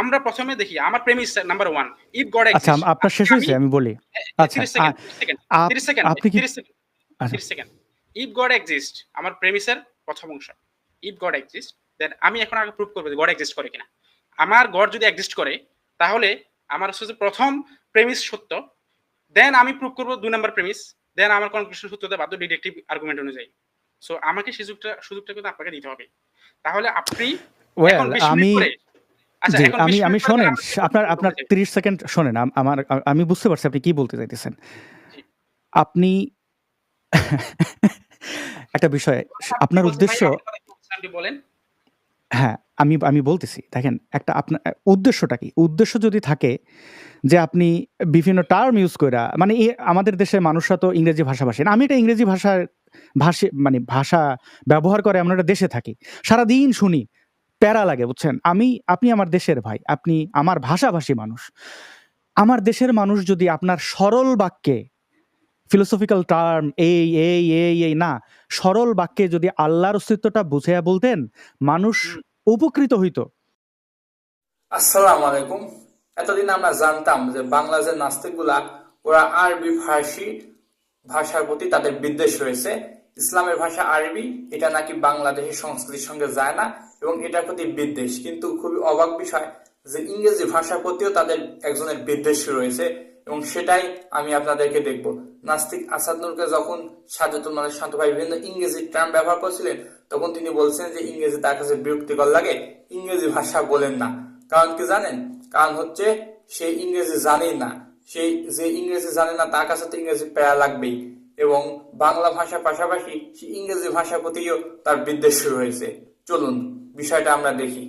আমরা প্রথমে দেখি আমার প্রেমিস নাম্বার 1, ইফ গড আচ্ছা, এক্সিস্ট। আপনার শেষ আমি হয়েছে? আমি বলি। আচ্ছা, 30 সেকেন্ড, 30 সেকেন্ড, আপ 30 সেকেন্ড, আপনি কি 30 সেকেন্ড, আচ্ছা, 30 সেকেন্ড। ইফ গড এক্সিস্ট আমার প্রেমিসের প্রথম অংশ। ইফ গড এক্সিস্ট, দেন আমি এখন আগে প্রুভ করব যে গড এক্সিস্ট করে কিনা। আমার গড যদি এক্সিস্ট করে তাহলে আমার হচ্ছে যে প্রথম প্রেমিস সত্য, দেন আমি প্রুভ করব 2 নাম্বার প্রেমিস, দেন আমার কনক্লুশন সত্য হতে বাধ্য ডিডাকটিভ আর্গুমেন্ট অনুযায়ী। সো আমাকে সুযোগটা কিন্তু আপনাকে দিতে হবে। তাহলে আপনি এখন ওয়েল 20 মিনিট আমি পরে, আচ্ছা জি, এখন 20 আমি মিনিট পরে শোনেন, আমরা আপনার শুরু আপনার করতে চাই। 30 সেকেন্ড শোনেন। আমার আমি বুঝতে পারছি আপনি কি বলতে চাইতেছেন। জি। আপনি একটা বিষয়, আপনি কি আপনার বলছেন ভাই? উদ্দেশ্য আপনি কথা কি বলছেন আপনি বলেন। হ্যাঁ, আমি বলতেছি। দেখেন, একটা আপনার উদ্দেশ্যটা কি? উদ্দেশ্য যদি থাকে যে আপনি বিভিন্ন টার্ম ইউজ কইরা, মানে আমাদের দেশের মানুষরা তো ইংরেজি ভাষাভাষী না। আমি একটা ইংরেজি মানে ভাষা ব্যবহার করে এমন একটা দেশে থাকি। সারাদিন শুনি, প্যারা লাগে, বুঝছেন? আপনি আমার দেশের ভাই, আপনি আমার ভাষাভাষী মানুষ। আমার দেশের মানুষ যদি আপনার সরল বাক্যে ফিলোসফিক্যাল টার্ম এই না, সরল বাক্যে যদি আল্লাহর অস্তিত্বটা বুঝাইয়া বলতেন, মানুষ হুম। উপকৃত হইতো। আসসালামু আলাইকুম। এতদিন আমরা জানতাম যে বাংলাদেশের নাস্তিকগুলা ওরা আরবি ফার্সি ভাষার প্রতি তাদের বিদ্বেষ রয়েছে। ইসলামের ভাষা আরবি, এটা নাকি বাংলাদেশের সংস্কৃতির সঙ্গে যায় না এবং এটার প্রতি বিদ্বেষ। কিন্তু খুবই অবাক বিষয় যে ইংরেজি ভাষার প্রতিও তাদের একজনের বিদ্বেষ রয়েছে এবং সেটাই আমি আপনাদেরকে দেখব। নাস্তিক আসাদ নূরকে যখন সাজ্জাদুল মালিক শান্ত ভাই বিভিন্ন ইংরেজি টার্ম ব্যবহার করছিলেন, তখন তিনি বলছেন যে ইংরেজি তার কাছে বিরক্তিকর লাগে, ইংরেজি ভাষা বলেন না। কারণ কি জানেন? কারণ হচ্ছে সে ইংরেজি জানেই না। সেই যে ইংরেজি জানে না তার কাছে তো ইংরেজি প্যারা লাগবেই এবং বাংলা ভাষার পাশাপাশি সে ইংরেজি ভাষার প্রতিও তার বিদ্বেষ শুরু হয়েছে। চলুন বিষয়টা আমরা দেখি।